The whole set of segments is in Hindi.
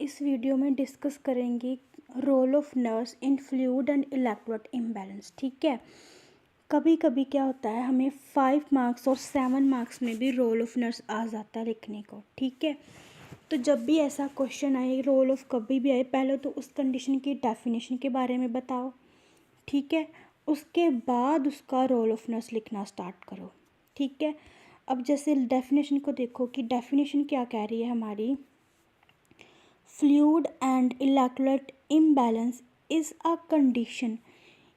इस वीडियो में डिस्कस करेंगे role of nerves in fluid and electrolyte imbalance. ठीक है। कभी कभी क्या होता है, हमें 5 मार्क्स और 7 मार्क्स में भी रोल ऑफ नर्व्स आ जाता है लिखने को। ठीक है। तो जब भी ऐसा क्वेश्चन आए, रोल ऑफ कभी भी आए, पहले तो उस कंडीशन की डेफिनेशन के बारे में बताओ। ठीक है। उसके बाद उसका रोल ऑफ नर्व्स लिखना स्टार्ट करो। ठीक है। अब जैसे डेफिनेशन को देखो कि डेफिनेशन क्या कह रही है हमारी। Fluid and electrolyte imbalance is a condition.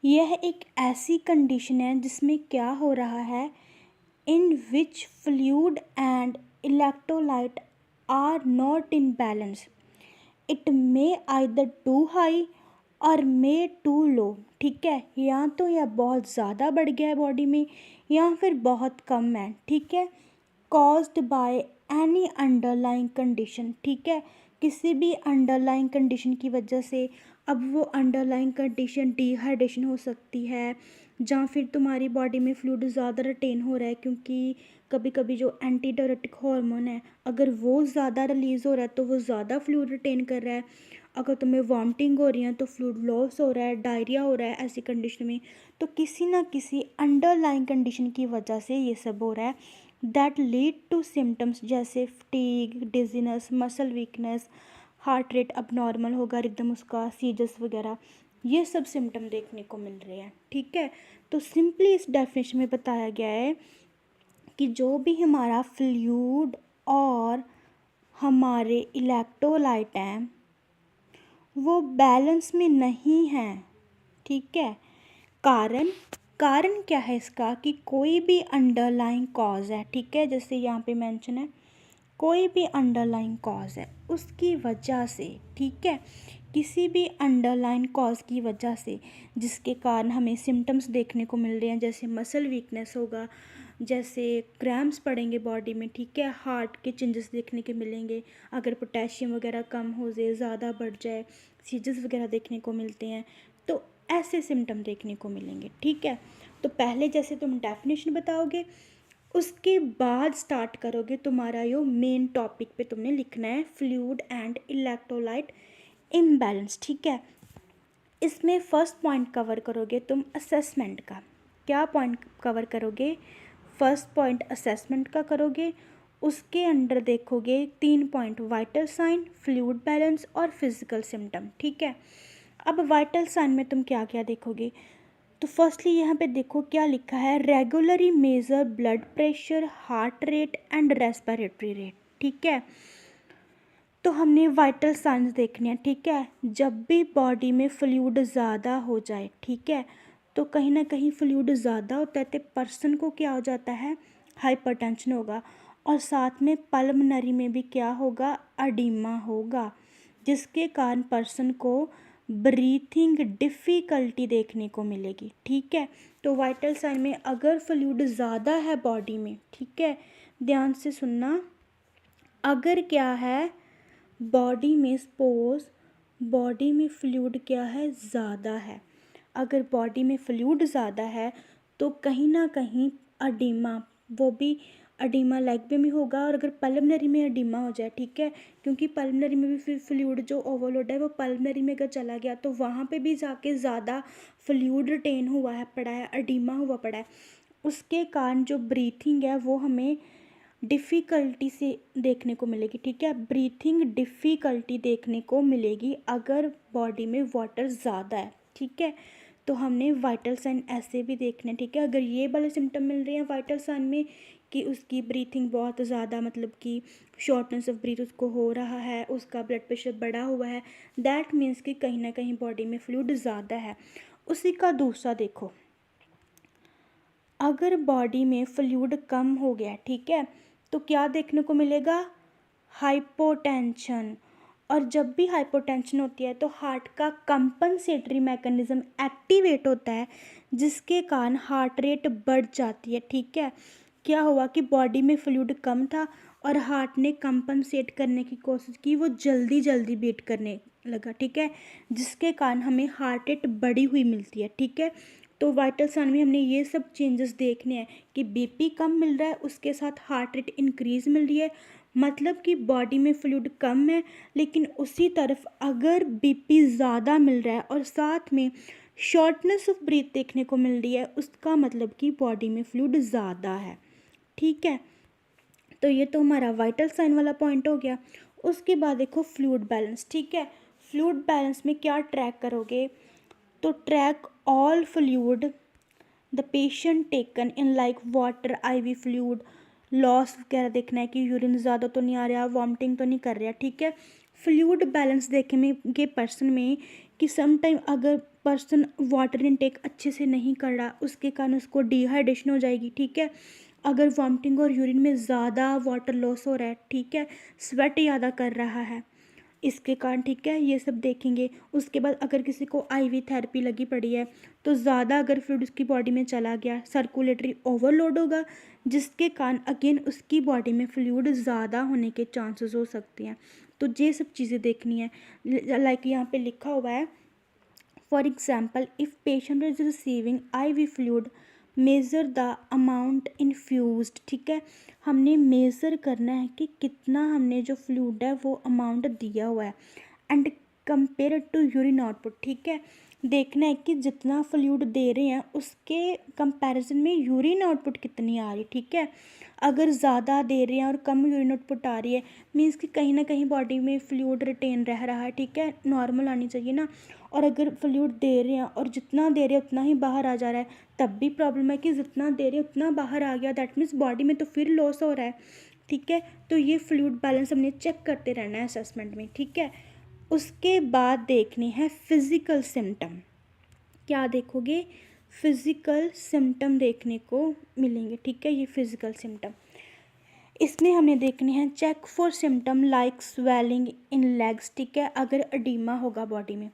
यह एक ऐसी कंडीशन है जिसमें क्या हो रहा है, in which fluid and electrolyte are not in balance. It may either too high or may to low. ठीक है। या तो यह बहुत ज़्यादा बढ़ गया है बॉडी में, या फिर बहुत कम है। ठीक है। Caused by any underlying condition. ठीक है। किसी भी अंडरलाइंग कंडीशन की वजह से। अब वो अंडरलाइंग कंडीशन डिहाइड्रेशन हो सकती है, या फिर तुम्हारी बॉडी में फ्लूइड ज़्यादा रिटेन हो रहा है, क्योंकि कभी कभी जो एंटी डायरेटिक हार्मोन है, अगर वो ज़्यादा रिलीज़ हो रहा है तो वो ज़्यादा फ्लूइड रिटेन कर रहा है। अगर तुम्हें वॉमिटिंग हो रही है तो फ्लूइड लॉस हो रहा है, डायरिया हो रहा है ऐसी कंडीशन में, तो किसी ना किसी अंडरलाइंग कंडीशन की वजह से ये सब हो रहा है। दैट लीड टू सिम्टम्स जैसे fatigue, dizziness, muscle weakness, heart rate abnormal होगा, रिदम उसका, सीजस वगैरह, ये सब सिम्टम देखने को मिल रहे हैं। ठीक है। तो सिंपली इस डेफिनेशन में बताया गया है कि जो भी हमारा फ्लूइड और हमारे इलेक्ट्रोलाइट हैं वो बैलेंस में नहीं हैं। ठीक है। कारण कारण क्या है इसका, कि कोई भी अंडरलाइंग कॉज है। ठीक है। जैसे यहाँ पे मेंशन है, कोई भी अंडरलाइन कॉज है उसकी वजह से। ठीक है। किसी भी अंडरलाइन कॉज की वजह से जिसके कारण हमें सिम्टम्स देखने को मिल रहे हैं, जैसे मसल वीकनेस होगा, जैसे क्रैम्प्स पड़ेंगे बॉडी में। ठीक है। हार्ट के चेंजेस देखने के मिलेंगे, अगर पोटेशियम वगैरह कम हो जाए, ज़्यादा बढ़ जाए, सीजस वगैरह देखने को मिलते हैं, तो ऐसे सिम्टम देखने को मिलेंगे। ठीक है। तो पहले जैसे तुम डेफिनेशन बताओगे, उसके बाद स्टार्ट करोगे तुम्हारा यो मेन टॉपिक पे तुमने लिखना है फ्लूइड एंड इलेक्ट्रोलाइट इम्बैलेंस। ठीक है। इसमें फर्स्ट पॉइंट कवर करोगे तुम असेसमेंट का। क्या पॉइंट कवर करोगे? फर्स्ट पॉइंट असेसमेंट का करोगे। उसके अंडर देखोगे 3 point, vital sign, fluid balance और फिजिकल सिम्टम। ठीक है। अब वाइटल साइन में तुम क्या क्या देखोगे? तो फर्स्टली यहाँ पे देखो क्या लिखा है, regularly measure blood pressure, heart rate and respiratory rate. ठीक है। तो हमने वाइटल साइंस देखने हैं। ठीक है। जब भी बॉडी में फ्लूइड ज़्यादा हो जाए, ठीक है, तो कहीं ना कहीं फ्लूइड ज़्यादा होता है तो पर्सन को क्या हो जाता है, हाइपरटेंशन होगा, और साथ में पल्मनरी में भी क्या होगा, अडीमा होगा, जिसके कारण पर्सन को ब्रीथिंग डिफ़िकल्टी देखने को मिलेगी। ठीक है। तो वाइटल साइन में अगर फ्लूइड ज़्यादा है बॉडी में, ठीक है, ध्यान से सुनना, अगर क्या है बॉडी में, सपोज बॉडी में फ्लूइड क्या है, ज़्यादा है, अगर बॉडी में फ्लूइड ज़्यादा है तो कहीं ना कहीं अडीमा, वो भी अडीमा लेग में होगा, और अगर पल्मनरी में अडीमा हो जाए, ठीक है, क्योंकि पल्मनरी में भी फिर फ्लूइड जो ओवरलोड है वो पल्मनरी में अगर चला गया तो वहाँ पे भी जाके ज़्यादा फ्लूइड रिटेन हुआ है, पड़ा है, अडीमा हुआ पड़ा है, उसके कारण जो ब्रीथिंग है वो हमें डिफ़िकल्टी से देखने को मिलेगी। ठीक है। ब्रीथिंग डिफ़िकल्टी देखने को मिलेगी अगर बॉडी में वाटर ज़्यादा है। ठीक है। तो हमने वाइटल साइन ऐसे भी देखने हैं। ठीक है। अगर ये वाले सिम्टम मिल रहे हैं वाइटल साइन में कि उसकी ब्रीथिंग बहुत ज़्यादा, मतलब कि शॉर्टनेस ऑफ ब्रीथ उसको हो रहा है, उसका ब्लड प्रेशर बढ़ा हुआ है, दैट मीन्स कि कहीं ना कहीं बॉडी में फ्लूइड ज़्यादा है। उसी का दूसरा देखो, अगर बॉडी में फ्लूइड कम हो गया, ठीक है, तो क्या देखने को मिलेगा, हाइपोटेंशन। और जब भी हाइपोटेंशन होती है तो हार्ट का कंपनसेटरी मैकेनिज्म एक्टिवेट होता है, जिसके कारण हार्ट रेट बढ़ जाती है। ठीक है। क्या हुआ कि बॉडी में फ्लूइड कम था और हार्ट ने कंपनसेट करने की कोशिश की, वो जल्दी जल्दी बीट करने लगा। ठीक है। जिसके कारण हमें हार्ट रेट बढ़ी हुई मिलती है। ठीक है। तो वाइटल साइन में हमने ये सब चेंजेस देखने हैं कि बीपी कम मिल रहा है, उसके साथ हार्ट रेट इंक्रीज मिल रही है, मतलब कि बॉडी में फ्लूइड कम है, लेकिन उसी तरफ अगर बीपी ज़्यादा मिल रहा है और साथ में शॉर्टनेस ऑफ ब्रीथ देखने को मिल रही है, उसका मतलब कि बॉडी में फ्लूइड ज़्यादा है। ठीक है, तो ये तो हमारा वाइटल साइन वाला पॉइंट हो गया। उसके बाद देखो फ्लूइड बैलेंस। ठीक है, फ्लूइड बैलेंस में क्या ट्रैक करोगे, तो track all fluid the patient taken in like water, IV fluid, loss वगैरह देखना है कि यूरिन ज़्यादा तो नहीं आ रहा, वॉमिटिंग तो नहीं कर रहा। ठीक है, फ्लूइड बैलेंस देखेंगे पर्सन में कि सम टाइम अगर पर्सन वाटर इनटेक अच्छे से नहीं कर रहा, उसके कारण उसको डिहाइड्रेशन हो जाएगी। ठीक है, अगर वॉमिटिंग और यूरिन में ज़्यादा वाटर लॉस हो रहा है, ठीक है, स्वेट ज़्यादा कर रहा है इसके कारण, ठीक है, ये सब देखेंगे। उसके बाद अगर किसी को आईवी थेरेपी लगी पड़ी है तो ज़्यादा अगर फ्लूइड उसकी बॉडी में चला गया, सर्कुलेटरी ओवरलोड होगा, जिसके कारण अगेन उसकी बॉडी में फ्लूइड ज़्यादा होने के चांसेस हो सकते हैं। तो ये सब चीज़ें देखनी है। लाइक यहाँ पे लिखा हुआ है, for example if patient is receiving IV fluid measure the amount infused. ठीक है, हमने मेज़र करना है कि कितना हमने जो फ्लूइड है वो अमाउंट दिया हुआ है, and compare to urine output. ठीक है, देखना है कि जितना फ्लूइड दे रहे हैं उसके कंपैरिजन में यूरिन आउटपुट कितनी आ रही है। ठीक है, अगर ज़्यादा दे रहे हैं और कम यूरिन आउटपुट आ रही है, मीन्स कि कहीं ना कहीं बॉडी में फ्लूइड रिटेन रह रहा है। ठीक है, नॉर्मल आनी चाहिए ना। और अगर फ्लूइड दे रहे हैं और जितना दे रहे हैं उतना ही बाहर आ जा रहा है, तब भी प्रॉब्लम है कि जितना दे रहे हैं उतना बाहर आ गया, दैट मीन्स बॉडी में तो फिर लॉस हो रहा है। ठीक है, तो ये फ्लूइड बैलेंस हमने चेक करते रहना है असेसमेंट में। ठीक है, उसके बाद देखनी है फिज़िकल सिम्टम। क्या देखोगे, फिज़िकल सिम्टम देखने को मिलेंगे। ठीक है, ये फिज़िकल सिम्टम इसमें हमने देखने हैं, check for symptom like swelling in legs. ठीक है, अगर अडीमा होगा बॉडी में,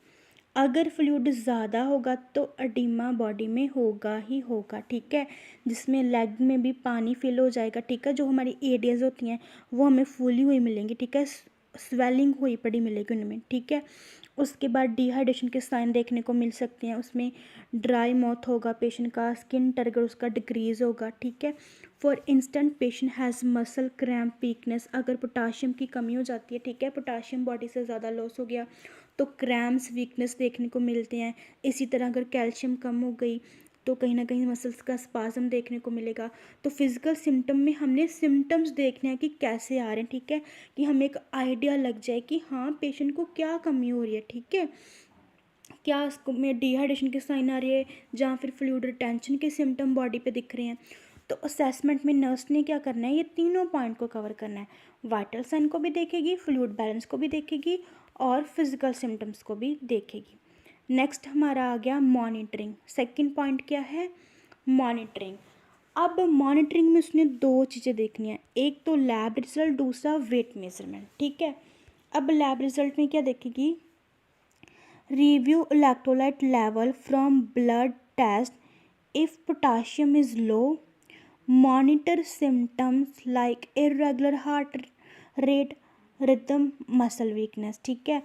अगर फ्लूइड ज़्यादा होगा तो अडीमा बॉडी में होगा ही होगा। ठीक है, जिसमें लेग में भी पानी फिल हो जाएगा। ठीक है, जो हमारी एरियाज होती हैं वो हमें फूली हुई मिलेंगी। ठीक है, स्वेलिंग हुई पड़ी मिलेगी उनमें। ठीक है, उसके बाद डिहाइड्रेशन के साइन देखने को मिल सकते हैं, उसमें ड्राई माउथ होगा पेशेंट का, स्किन टर्गर उसका डिक्रीज़ होगा। ठीक है, for instant patient has muscle cramp weakness, अगर पोटाशियम की कमी हो जाती है, ठीक है, पोटाशियम बॉडी से ज़्यादा लॉस हो गया तो क्रैम्प्स वीकनेस देखने को मिलते हैं। इसी तरह अगर कैल्शियम कम हो गई तो कहीं ना कहीं मसल्स का स्पाज्म देखने को मिलेगा। तो फिज़िकल सिम्टम में हमने सिम्टम्स देखने हैं कि कैसे आ रहे हैं। ठीक है, कि हमें एक आइडिया लग जाए कि हाँ पेशेंट को क्या कमी हो रही है। ठीक है, क्या उसको में डिहाइड्रेशन के साइन आ रही है, जहाँ फिर फ्लूइड रिटेंशन के सिम्टम बॉडी पे दिख रहे हैं। तो असेसमेंट में नर्स ने क्या करना है, ये तीनों पॉइंट को कवर करना है। वाइटल साइन को भी देखेगी, फ्लूइड बैलेंस को भी देखेगी और फिज़िकल सिम्टम्स को भी देखेगी। नेक्स्ट हमारा आ गया मॉनिटरिंग। सेकंड पॉइंट क्या है, मॉनिटरिंग। अब मॉनिटरिंग में उसने दो चीज़ें देखनी है, एक तो लैब रिजल्ट, दूसरा वेट मेजरमेंट। ठीक है, अब लैब रिजल्ट में क्या देखेगी, review electrolyte level from blood test if potassium is low, monitor symptoms like irregular heart rate, rhythm, muscle weakness। ठीक है,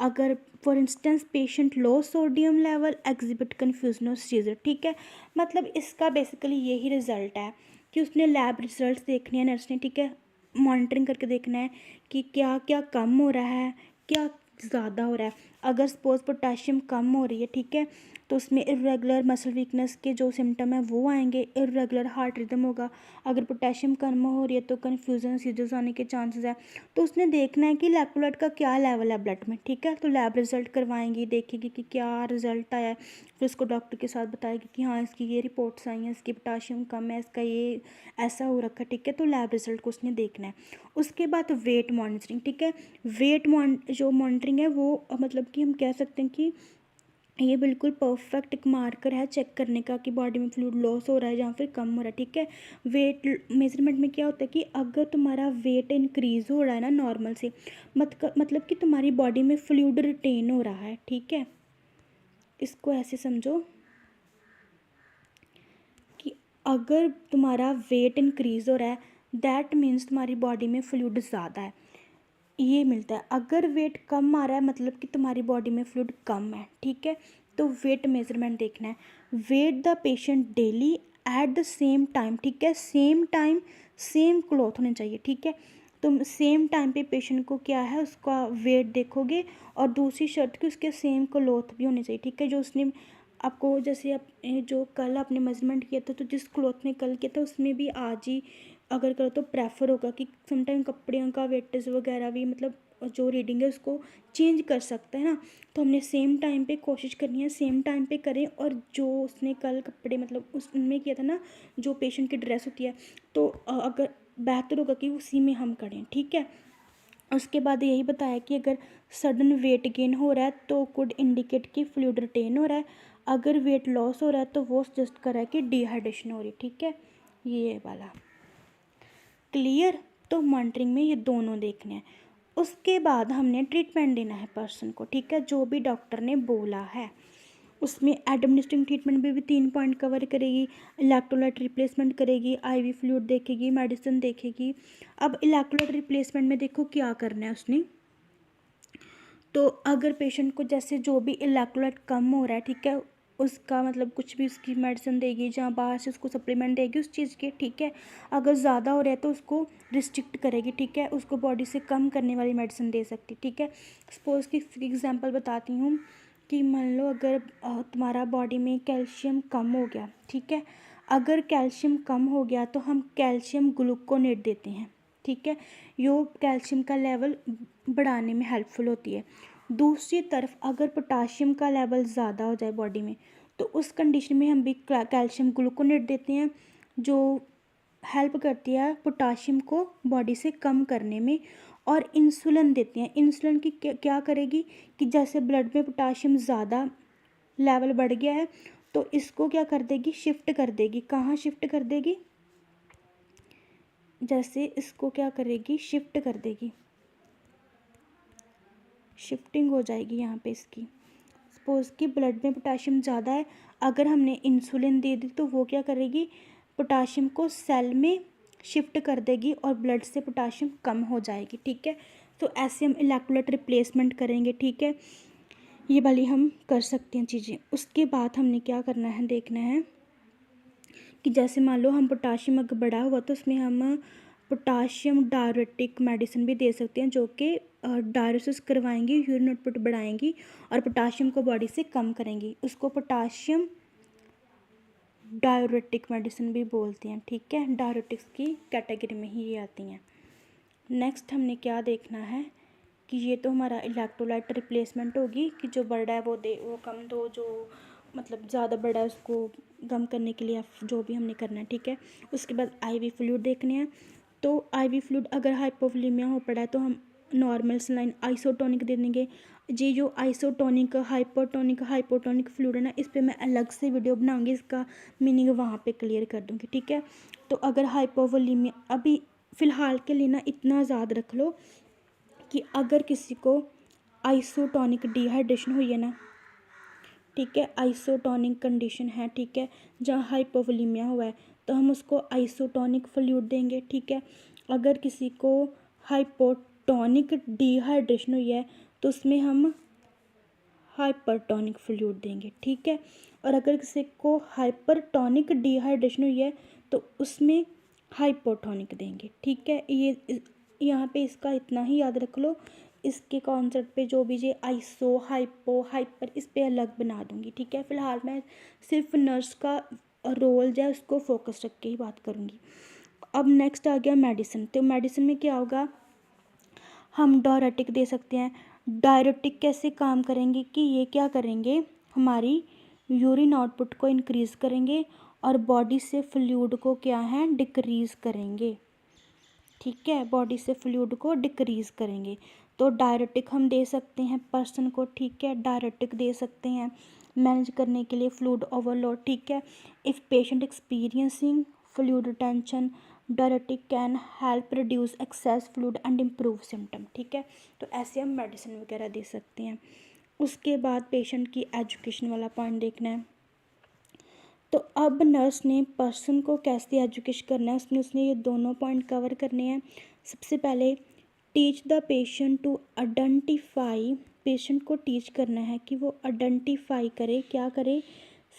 अगर for instance patient low sodium level exhibit confusion और सीजर। ठीक है, मतलब इसका बेसिकली यही रिजल्ट है कि उसने लैब रिजल्ट्स देखने हैं नर्स ने। ठीक है, मॉनिटरिंग करके देखना है कि क्या क्या कम हो रहा है, क्या ज़्यादा हो रहा है। अगर सपोज पोटाशियम कम हो रही है, ठीक है, तो उसमें इरेगुलर मसल वीकनेस के जो सिम्टम है वो आएंगे, इरेगुलर हार्ट रिदम होगा। अगर पोटेशियम कम हो रही है तो कन्फ्यूजन सीजर्स आने के चांसेस है। तो उसने देखना है कि इलेक्ट्रोलाइट का क्या लेवल है ब्लड में। ठीक है, तो लैब रिजल्ट करवाएंगी, देखेगी कि क्या रिजल्ट आया है, फिर उसको डॉक्टर के साथ बताएगी कि हाँ इसकी ये रिपोर्ट्स आई हैं, इसकी पोटाशियम कम है, इसका ये ऐसा हो रखा है। ठीक है, तो लैब रिजल्ट को उसने देखना है। उसके बाद वेट मॉनिटरिंग। ठीक है, वेट जो मॉनिटरिंग है वो मतलब कि हम कह सकते हैं कि ये बिल्कुल परफेक्ट एक मार्कर है चेक करने का कि बॉडी में फ्लूइड लॉस हो रहा है या फिर कम हो रहा है। ठीक है, वेट मेजरमेंट में क्या होता है कि अगर तुम्हारा वेट इंक्रीज़ हो रहा है ना नॉर्मल से, मतलब कि तुम्हारी बॉडी में फ्लूइड रिटेन हो रहा है। ठीक है, इसको ऐसे समझो कि अगर तुम्हारा वेट इंक्रीज़ हो रहा है दैट मीन्स तुम्हारी बॉडी में फ्लूइड ज़्यादा है, ये मिलता है। अगर वेट कम आ रहा है मतलब कि तुम्हारी बॉडी में फ्लूइड कम है। ठीक है, तो वेट मेजरमेंट देखना है। Weight the patient daily at the same time. ठीक है, सेम टाइम सेम क्लॉथ होने चाहिए। ठीक है, तुम सेम टाइम पे पेशेंट को क्या है उसका वेट देखोगे, और दूसरी शर्त कि उसके सेम क्लॉथ भी होनी चाहिए, ठीक है। जो उसने आपको जैसे आप जो कल आपने मेजरमेंट किया था, तो जिस क्लॉथ में कल किया था उसमें भी आज ही अगर करो तो प्रेफर होगा कि समटाइम कपड़ों का वेटेज वगैरह भी मतलब जो रीडिंग है उसको चेंज कर सकता है ना। तो हमने सेम टाइम पे कोशिश करनी है, सेम टाइम पे करें। और जो उसने कल कपड़े मतलब उसमें किया था ना, जो पेशेंट की ड्रेस होती है, तो अगर बेहतर होगा कि उसी में हम करें, ठीक है। उसके बाद यही बताया कि अगर सडन वेट गेन हो रहा है तो कुड इंडिकेट कि फ्लूइड रिटेन हो रहा है, अगर वेट लॉस हो रहा है तो वो सजेस्ट कर रहा है कि डिहाइड्रेशन हो रही है, ठीक है। ये वाला क्लियर। तो मॉनिटरिंग में ये दोनों देखने हैं। उसके बाद हमने ट्रीटमेंट देना है पर्सन को, ठीक है, जो भी डॉक्टर ने बोला है। उसमें एडमिनिस्ट्रेटिव ट्रीटमेंट भी 3 पॉइंट कवर करेगी, इलेक्ट्रोलाइट रिप्लेसमेंट करेगी, आईवी फ्लूइड देखेगी, मेडिसिन देखेगी। अब इलेक्ट्रोलाइट रिप्लेसमेंट में देखो क्या करना है उसने। तो अगर पेशेंट को जैसे जो भी इलेक्ट्रोलाइट कम हो रहा है, ठीक है, उसका मतलब कुछ भी उसकी मेडिसिन देगी, जहाँ बाहर से उसको सप्लीमेंट देगी उस चीज़ के, ठीक है। अगर ज़्यादा हो रहा है तो उसको रिस्ट्रिक्ट करेगी, ठीक है, उसको बॉडी से कम करने वाली मेडिसिन दे सकती, ठीक है। सपोज़ की एग्जांपल बताती हूँ कि मान लो अगर तुम्हारा बॉडी में कैल्शियम कम हो गया, ठीक है, अगर कैल्शियम कम हो गया तो हम कैल्शियम ग्लूकोनेट देते हैं, ठीक है। यो कैल्शियम का लेवल बढ़ाने में हेल्पफुल होती है। दूसरी तरफ अगर पोटाशियम का लेवल ज़्यादा हो जाए बॉडी में, तो उस कंडीशन में हम भी कैल्शियम ग्लूकोनेट देते हैं, जो हेल्प करती है पोटाशियम को बॉडी से कम करने में। और इंसुलिन देते हैं। इंसुलिन की क्या करेगी कि जैसे ब्लड में पोटाशियम ज़्यादा लेवल बढ़ गया है तो इसको क्या कर देगी, शिफ्ट कर देगी। कहाँ शिफ्ट कर देगी, जैसे इसको क्या करेगी, शिफ्ट कर देगी, शिफ्टिंग हो जाएगी यहाँ पे इसकी। सपोज़ कि ब्लड में पोटाशियम ज़्यादा है, अगर हमने इंसुलिन दे दी तो वो क्या करेगी, पोटाशियम को सेल में शिफ्ट कर देगी और ब्लड से पोटाशियम कम हो जाएगी, ठीक है। तो ऐसे हम इलेक्ट्रोलाइट रिप्लेसमेंट करेंगे, ठीक है। ये वाली हम कर सकते हैं चीज़ें। उसके बाद हमने क्या करना है, देखना है कि जैसे मान लो हम पोटाशियम अगर बढ़ा हुआ तो उसमें हम पोटाशियम डायरेटिक मेडिसिन भी दे सकते हैं, जो कि डायलिसिस करवाएंगी, यूरिन आउटपुट बढ़ाएंगी और पोटाशियम को बॉडी से कम करेंगी। उसको पोटाशियम डायरेटिक मेडिसिन भी बोलते हैं, ठीक है। डायरेटिक्स की कैटेगरी में ही ये आती हैं। नेक्स्ट हमने क्या देखना है कि ये तो हमारा इलेक्ट्रोलाइट रिप्लेसमेंट होगी कि जो बड़ा है वो कम दो, जो मतलब ज़्यादा बड़ा है उसको कम करने के लिए जो भी हमने करना है, ठीक है। उसके बाद आईवी फ्लूइड देखने हैं। तो आईवी फ्लूइड अगर हाइपोवोलेमिया हो पड़ा है तो हम नॉर्मल सलाइन आइसोटोनिक दे देंगे। जी, जो आइसोटोनिक हाइपोटोनिक हाइपोटोनिक फ्लूइड है ना, इस पर मैं अलग से वीडियो बनाऊंगी, इसका मीनिंग वहाँ पे क्लियर कर दूंगी, ठीक है। तो अगर हाइपोवोलेमिया, अभी फ़िलहाल के लिए ना इतना याद रख लो कि अगर किसी को आइसोटोनिक डिहाइड्रेशन हुई है ना, ठीक है, आइसोटोनिक कंडीशन है, ठीक है, जहाँ हाइपोवोलेमिया हुआ है तो हम उसको आइसोटोनिक फ्लूइड देंगे, ठीक है। अगर किसी को हाइपोटोनिक डिहाइड्रेशन हुई है तो उसमें हम हाइपरटोनिक फ्लूइड देंगे, ठीक है। और अगर किसी को हाइपरटोनिक डिहाइड्रेशन हुई है तो उसमें हाइपोटोनिक देंगे, ठीक है। ये यहाँ पे इसका इतना ही याद रख लो। इसके कॉन्सेप्ट पे जो भी ये आइसो हाइपो हाइपर इस पे अलग बना दूंगी, ठीक है। फिलहाल मैं सिर्फ नर्स का रोल जो है उसको फोकस रख के ही बात करूँगी। अब नेक्स्ट आ गया मेडिसिन। तो मेडिसिन में क्या होगा, हम डायरेटिक दे सकते हैं। डायरेटिक कैसे काम करेंगे कि ये क्या करेंगे, हमारी यूरिन आउटपुट को इंक्रीज़ करेंगे और बॉडी से फ्लूइड को क्या है, डिक्रीज़ करेंगे, ठीक है। बॉडी से फ्लूइड को डिक्रीज़ करेंगे। तो डायरेटिक हम दे सकते हैं पर्सन को, ठीक है, डायरेटिक दे सकते हैं मैनेज करने के लिए फ्लूइड ओवरलोड, ठीक है। If patient experiencing fluid retention, diuretic can help reduce access fluid and improve symptom, ठीक है। तो ऐसे हम मेडिसिन वगैरह दे सकते हैं। उसके बाद पेशेंट की एजुकेशन वाला पॉइंट देखना है। तो अब नर्स ने पर्सन को कैसे एजुकेट करना है, उसने ये दोनों पॉइंट कवर करने हैं। सबसे पहले teach the patient to identify, patient को टीच करना है कि वो आइडेंटिफाई करे, क्या करे,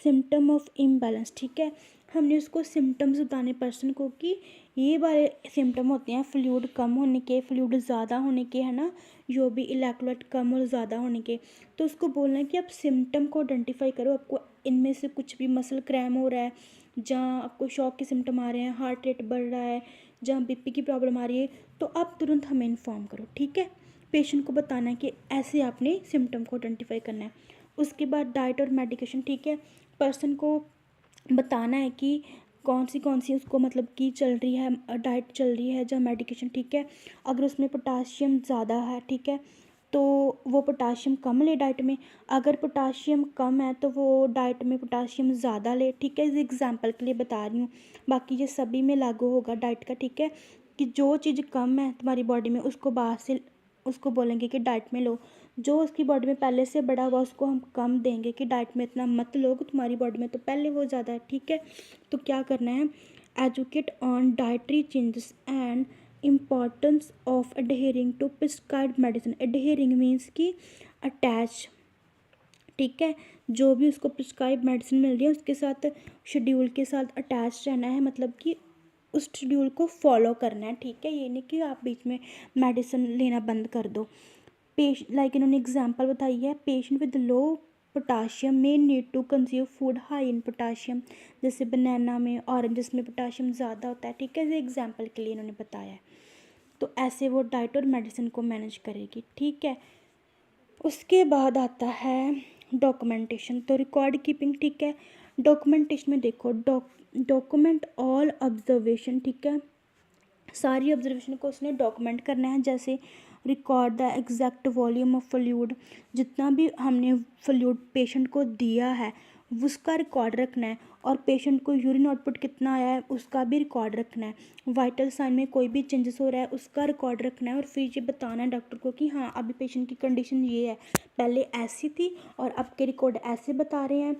सिम्टम ऑफ इम्बैलेंस, ठीक है। हमने उसको सिम्टम्स बताने पर्सन को कि ये वाले सिम्टम होते हैं फ्लूइड कम होने के, फ्लूइड ज़्यादा होने के, है ना, जो भी इलेक्ट्रोलाइट कम और ज़्यादा होने के। तो उसको बोलना है कि आप सिम्टम को आइडेंटिफाई करो, आपको इनमें से कुछ भी मसल क्रैम हो रहा है, जहाँ आपको शॉक के सिम्टम आ रहे हैं, हार्ट रेट बढ़ रहा है, जहाँ बीपी की प्रॉब्लम आ रही है, तो आप तुरंत हमें इन्फॉर्म करो, ठीक है। पेशेंट को बताना है कि ऐसे आपने सिम्टम को आइडेंटिफाई करना है। उसके बाद डाइट और मेडिकेशन, ठीक है। पर्सन को बताना है कि कौन सी उसको मतलब कि चल रही है, डाइट चल रही है, या मेडिकेशन, ठीक है। अगर उसमें पोटाशियम ज़्यादा है, ठीक है, तो वो पोटाशियम कम ले डाइट में। अगर पोटाशियम कम है तो वो डाइट में पोटाशियम ज़्यादा ले, ठीक है। इस एग्जांपल के लिए बता रही हूँ, बाकी ये सभी में लागू होगा डाइट का, ठीक है। कि जो चीज़ कम है तुम्हारी बॉडी में उसको बाहर से उसको बोलेंगे कि डाइट में लो, जो उसकी बॉडी में पहले से बढ़ा हुआ उसको हम कम देंगे कि डाइट में इतना मत लो, तुम्हारी बॉडी में तो पहले वो ज़्यादा है, ठीक है। तो क्या करना है, educate on dietary changes and importance of adhering to prescribed medicine. Adhering means कि अटैच, ठीक है। जो भी उसको प्रिस्क्राइब मेडिसिन मिल रही है उसके साथ शेड्यूल के साथ अटैच रहना है, मतलब कि उस शेड्यूल को फॉलो करना है, ठीक है। ये नहीं कि आप बीच में मेडिसिन लेना बंद कर दो। लाइक इन्होंने एग्जांपल बताई है, पेशेंट विद लो पोटाशियम में need to consume food high in potassium, जैसे बनाना में, ऑरेंजेस में पोटाशियम ज़्यादा होता है, ठीक है। ये एग्जांपल के लिए इन्होंने बताया है। तो ऐसे वो डाइट और मेडिसिन को मैनेज करेगी, ठीक है। उसके बाद आता है डॉक्यूमेंटेशन, तो रिकॉर्ड कीपिंग, ठीक है। डॉक्यूमेंटेशन में देखो, डॉक्यूमेंट ऑल ऑब्जर्वेशन, ठीक है। सारी ऑब्जर्वेशन को उसने डॉक्यूमेंट करना है, जैसे record the exact volume of fluid, जितना भी हमने फ्लूइड पेशेंट को दिया है उसका रिकॉर्ड रखना है, और पेशेंट को यूरिन आउटपुट कितना आया है उसका भी रिकॉर्ड रखना है। वाइटल साइन में कोई भी चेंजेस हो रहा है उसका रिकॉर्ड रखना है, और फिर ये बताना है डॉक्टर को कि हाँ अभी पेशेंट की कंडीशन ये है, पहले ऐसी थी और अब के रिकॉर्ड ऐसे बता रहे हैं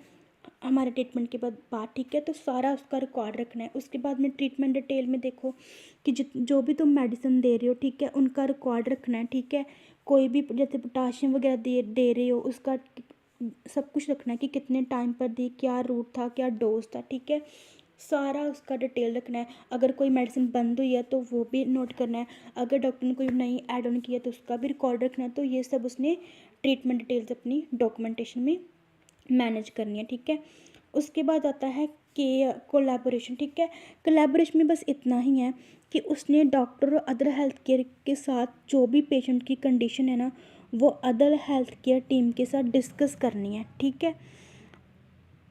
हमारे ट्रीटमेंट के बाद, ठीक है। तो सारा उसका रिकॉर्ड रखना है। उसके बाद में ट्रीटमेंट डिटेल में देखो कि जो भी तुम मेडिसिन दे रहे हो, ठीक है, उनका रिकॉर्ड रखना है, ठीक है। कोई भी जैसे पोटाशियम वगैरह दे रहे हो उसका सब कुछ रखना है कि कितने टाइम पर दी, क्या रूट था, क्या डोज था, ठीक है। सारा उसका डिटेल रखना है। अगर कोई मेडिसिन बंद हुई है तो वो भी नोट करना है। अगर डॉक्टर ने कोई नई ऐड ऑन किया तो उसका भी रिकॉर्ड रखना है। तो ये सब उसने ट्रीटमेंट डिटेल्स अपनी डॉक्यूमेंटेशन में मैनेज करनी है, ठीक है। उसके बाद आता है कि कोलैबोरेशन, ठीक है। कोलैबोरेशन में बस इतना ही है कि उसने डॉक्टर और अदर हेल्थ केयर के साथ जो भी पेशेंट की कंडीशन है ना वो अदर हेल्थ केयर टीम के साथ डिस्कस करनी है, ठीक है।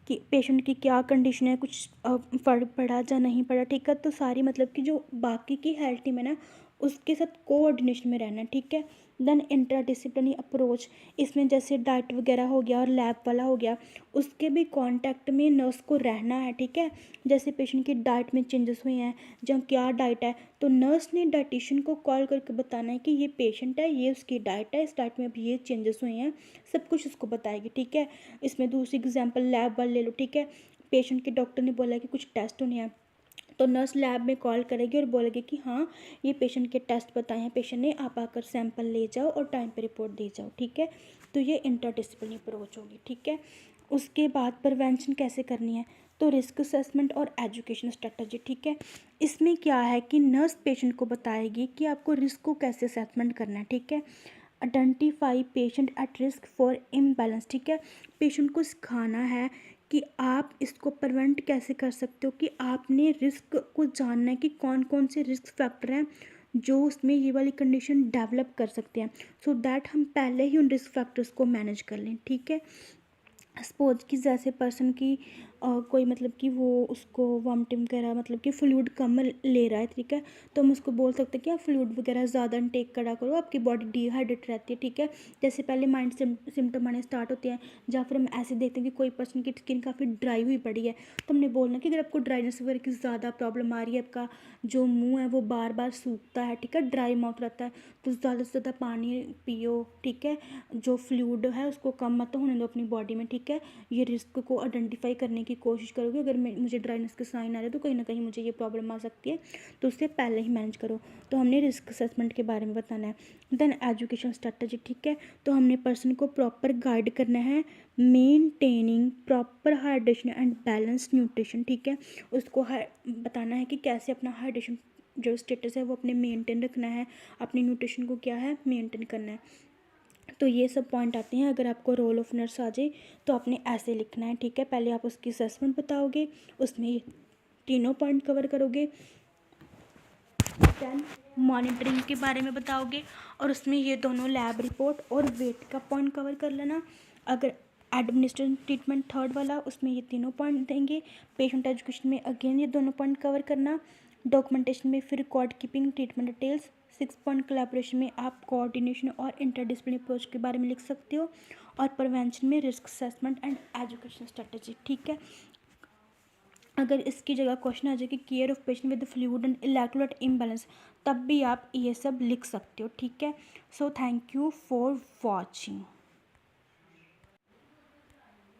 कि पेशेंट की क्या कंडीशन है, कुछ फ़र्क पड़ा या नहीं पड़ा, ठीक है। तो सारी मतलब कि जो बाकी की हेल्थ टीम है ना उसके साथ कोऑर्डिनेशन में रहना है, ठीक है। देन इंटरडिसिप्लिनरी अप्रोच, इसमें जैसे डाइट वगैरह हो गया और लैब वाला हो गया, उसके भी कांटेक्ट में नर्स को रहना है, ठीक है। जैसे पेशेंट की डाइट में चेंजेस हुए हैं, जहाँ क्या डाइट है, तो नर्स ने डाइटिशियन को कॉल करके बताना है कि ये पेशेंट है, ये उसकी डाइट है, इस डाइट में अभी ये चेंजेस हुए हैं, सब कुछ उसको बताएगी, ठीक है। इसमें दूसरी एग्जांपल लैब वाले ले लो, ठीक है। पेशेंट के डॉक्टर ने बोला कि कुछ टेस्ट होने हैं, तो नर्स लैब में कॉल करेगी और बोलेगी कि हाँ ये पेशेंट के टेस्ट बताए हैं पेशेंट ने, आप आकर सैंपल ले जाओ और टाइम पे रिपोर्ट दे जाओ, ठीक है। तो ये इंटरडिसिप्लिनरी अप्रोच होगी, ठीक है। उसके बाद प्रिवेंशन कैसे करनी है, तो रिस्क असेसमेंट और एजुकेशन स्ट्रेटजी, ठीक है। इसमें क्या है कि नर्स पेशेंट को बताएगी कि आपको रिस्क को कैसे असेसमेंट करना है, ठीक है। Identify patient at risk for imbalance, ठीक है। पेशेंट को सिखाना है कि आप इसको प्रिवेंट कैसे कर सकते हो, कि आपने रिस्क को जानना है कि कौन कौन से रिस्क फैक्टर हैं जो उसमें ये वाली कंडीशन डेवलप कर सकते हैं, सो दैट हम पहले ही उन रिस्क फैक्टर्स को मैनेज कर लें, ठीक है। सपोज कि जैसे पर्सन की कोई मतलब कि वो उसको वॉमिटिंग वगैरह मतलब कि फ्लूइड कम ले रहा है, ठीक है। तो हम उसको बोल सकते हैं कि आप फ्लूइड वगैरह ज़्यादा इनटेक करा करो, आपकी बॉडी डिहाइड्रेट रहती है, ठीक है। जैसे पहले माइंड सिम्टम आने स्टार्ट होते हैं, या फिर हम ऐसे देखते हैं कि कोई पर्सन की स्किन काफ़ी ड्राई हुई पड़ी है, तो हमने बोलना कि अगर आपको ड्राइनेस वगैरह की ज़्यादा प्रॉब्लम आ रही है, आपका जो मुँह है वो बार बार सूखता है, ठीक है, ड्राई माउथ रहता है, तो ज़्यादा से ज़्यादा पानी पियो, ठीक है। जो फ्लूइड है उसको कम मत होने दो अपनी बॉडी में, ठीक है। ये रिस्क को आइडेंटिफाई करने की की कोशिश करोगे। अगर मुझे ड्राइनेस के साइन आ रहे हैं तो कहीं ना कहीं मुझे ये प्रॉब्लम आ सकती है, तो उससे पहले ही मैनेज करो। तो हमने रिस्क असेसमेंट के बारे में बताना है। देन एजुकेशन स्ट्रेटजी, ठीक है, तो हमने पर्सन को प्रॉपर गाइड करना है, maintaining proper hydration and balanced nutrition, ठीक है, उसको बताना है कि कैसे अपना हाइड्रेशन जो स्टेटस है वो अपने मेंटेन रखना है, अपनी न्यूट्रिशन को क्या है मेंटेन करना है। तो ये सब पॉइंट आते हैं। अगर आपको रोल ऑफ नर्स आ जाए तो आपने ऐसे लिखना है, ठीक है। पहले आप उसकी असेसमेंट बताओगे, उसमें ये तीनों पॉइंट कवर करोगे, देन मॉनिटरिंग के बारे में बताओगे और उसमें ये दोनों लैब रिपोर्ट और वेट का पॉइंट कवर कर लेना। अगर एडमिनिस्ट्रेशन ट्रीटमेंट थर्ड वाला, उसमें ये तीनों पॉइंट देंगे। पेशेंट एजुकेशन में अगेन ये दोनों पॉइंट कवर करना। डॉक्यूमेंटेशन में फिर record keeping, treatment details. 6 point collaboration में आप कोऑर्डिनेशन और इंटरडिसिप्लिनरी अप्रोच के बारे में लिख सकते हो। और प्रिवेंशन में risk assessment and education strategy, ठीक है। अगर इसकी जगह क्वेश्चन आ जाए कि care of patient with fluid and electrolyte imbalance, तब भी आप ये सब लिख सकते हो, ठीक है। So thank you for watching.